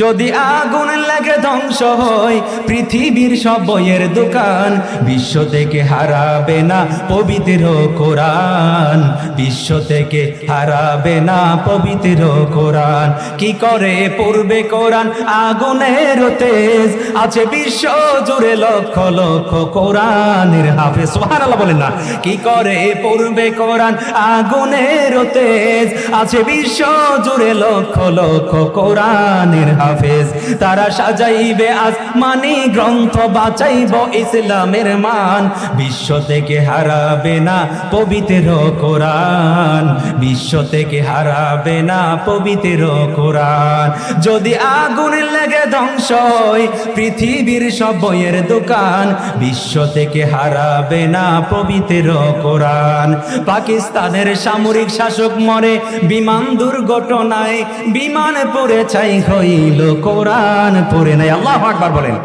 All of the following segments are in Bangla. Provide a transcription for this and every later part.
যদি আগুন লাগে ধ্বংস হয় পৃথিবীর সব বইয়ের দোকান, বিশ্ব থেকে হারাবে না পবিত্র কোরআন, বিশ্ব থেকে হারাবে না পবিত্র কোরআন। কি করে পড়বে কোরআন আগুনের তেজ, আছে বিশ্ব জুড়ে লক্ষ লক্ষ কোরআনের হাফেজ। সুবহানাল্লাহ বলেন না। কি করে পড়বে কোরআন আগুনের তেজ, আছে বিশ্ব জুড়ে লক্ষ লক্ষ কোরআনের হাফেজ। তারা সাজাইবে আসমানি গ্রন্থ, বাঁচাইব ইসলামের মান, বিশ্ব থেকে হারাবে না পবিত্র কোরআন, বিশ্ব থেকে হারাবে না পবিত্র কোরআন। যদি আগুন লেগে ধ্বংস হয় পৃথিবীর সব বইয়ের দোকান, বিশ্ব থেকে হারাবে না পবিত্র কোরআন। পাকিস্তানের সামরিক শাসক মরে বিমান দুর্ঘটনায়, বিমান পড়ে ছাই হইল কোরআন পড়ে নাই। আল্লাহু আকবার বলেন।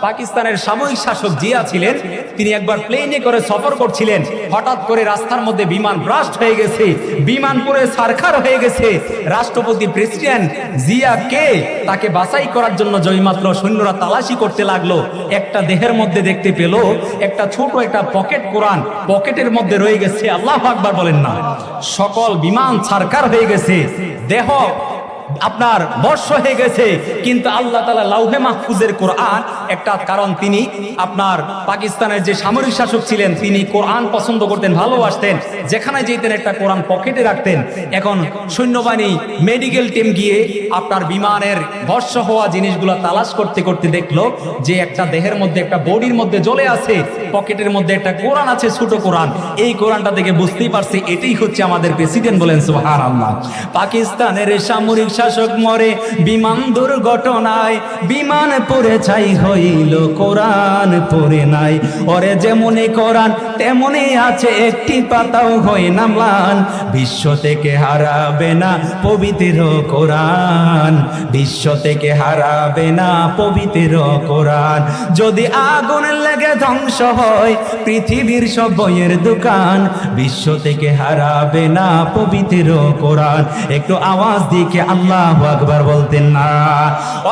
পাকিস্তানের সামরিক শাসক জিয়া ছিলেন, তিনি একবার প্লেনে করে সফর করছিলেন, হঠাৎ করে রাস্তার মধ্যে বিমান ব্লাস্ট হয়ে গেছে, বিমান পুরো ছারখার হয়ে গেছে। রাষ্ট্রপতি প্রেসিডেন্ট জিয়াকে তাকে বাছাই করার জন্য জয়মাত্র সৈন্যরা তালাশি করতে লাগলো, একটা দেহের মধ্যে দেখতে পেল একটা ছোট একটা পকেট কোরআন, পকেটের মধ্যে রয়ে গেছে। আল্লাহু আকবার বলেন না। সকল বিমান ছারখার হয়ে গেছে, দেহ আপনার বর্ষ হয়ে গেছে, কিন্তু আল্লাহ তাআলা লাউহে মাহফুজের কোরআন একটা, কারণ তিনি আপনার পাকিস্তানের যে সামরিক শাসক ছিলেন তিনি কোরআন পছন্দ করতেন, ভালোবাসতেন, যেখানে যেতেন একটা কোরআন পকেটে রাখতেন। এখন সৈন্যবাহিনী মেডিকেল টিম গিয়ে আপনার বিমানের বর্ষ হওয়া জিনিসগুলো তালাশ করতে করতে দেখলো যে একটা দেহের মধ্যে, একটা বডির মধ্যে জ্বলে আছে, পকেটের মধ্যে একটা কোরআন আছে, ছোট কোরআন। এই কোরআনটা দেখে বুঝতেই পারছে এটাই হচ্ছে আমাদের প্রেসিডেন্ট। বলেন সুবহানাল্লাহ। পাকিস্তানের সামরিক শাসক মরে বিমান দুর্ঘটনায়, বিমান পড়ে ছাই হইল কোরআন পড়ে নাই। ওরে যেমনি কোরআন তেমনি আছে, একটি পাতাও হয় না ম্লান, বিশ্ব থেকে হারাবে না পবিত্র কোরআন, বিশ্ব থেকে হারাবে না পবিত্র কোরআন। যদি আগুন লেগে ধ্বংস হয় পৃথিবীর সব বইয়ের দোকান, বিশ্ব থেকে হারাবে না পবিত্র কোরআন। একটু আওয়াজ দিকে আল্লাহু আকবার বলতেন না?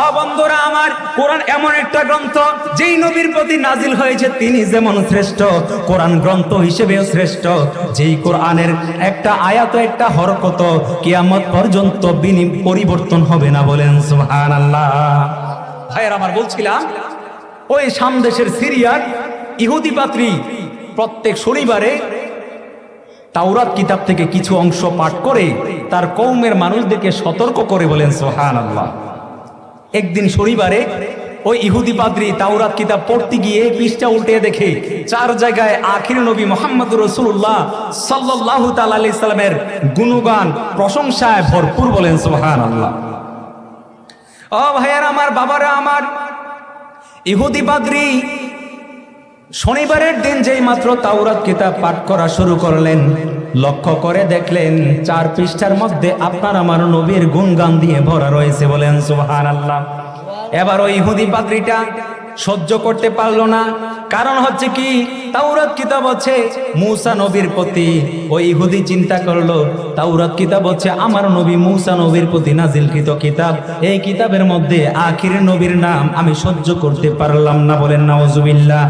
ও বন্ধুরা আমার, কোরআন এমন একটা গ্রন্থ যেই নবীর প্রতি নাজিল হয়েছে তিনি যেমন শ্রেষ্ঠ, কোরআন গ্রন্থ হিসেবেও শ্রেষ্ঠ। যেই কোরআনের একটা আয়াত, একটা হরকত কিয়ামত পর্যন্ত পরিবর্তন হবে না। বলেন সুবহানাল্লাহ। ভাইয়ের আমার, বলছিলাম ওই শাম দেশের সিরিয়ার ইহুদি পাত্রী প্রত্যেক শনিবারে তাওরাত কিতাব থেকে কিছু অংশ পাঠ করে তার কওমের মানুষদেরকে সতর্ক করে। বলেন সুবহানাল্লাহ। একদিন শনিবারে ওই ইহুদি পাদ্রী তাওরাত কিতাব পড়তে গিয়ে পৃষ্ঠা উল্টে দেখে 4 জায়গায় আখির নবী মুহাম্মদুর রাসূলুল্লাহ সাল্লাল্লাহু তাআলা আলাইহি সাল্লামের গুণগান, প্রশংসায় ভরপুর। বলেন সুবহানাল্লাহ। ও ভাইয়ারা আমার, বাবারা আমার, ইহুদি পাদ্রী শনিবারের দিন যেই মাত্র তাওরাত কিতাব পাঠ করা শুরু করলেন, লক্ষ্য করে দেখলেন 4 পৃষ্ঠার মধ্যে আপনার আমার নবীর গুণগান দিয়ে ভরা রয়েছে। বলেন সুবহানাল্লাহ। এবার ওই ইহুদি পাদ্রীটা সহ্য করতে পারলো না। কারণ হচ্ছে কি, তাওরাত কিতাব হচ্ছে মূসা নবীর প্রতি। ওই ইহুদি চিন্তা করলো তাওরাত কিতাব হচ্ছে আমার নবী মূসা নবীর প্রতি নাজিলকৃত কিতাব, এই কিতাবের মধ্যে আখির নবীর নাম আমি সহ্য করতে পারলাম না। বলেন নাউজুবিল্লাহ।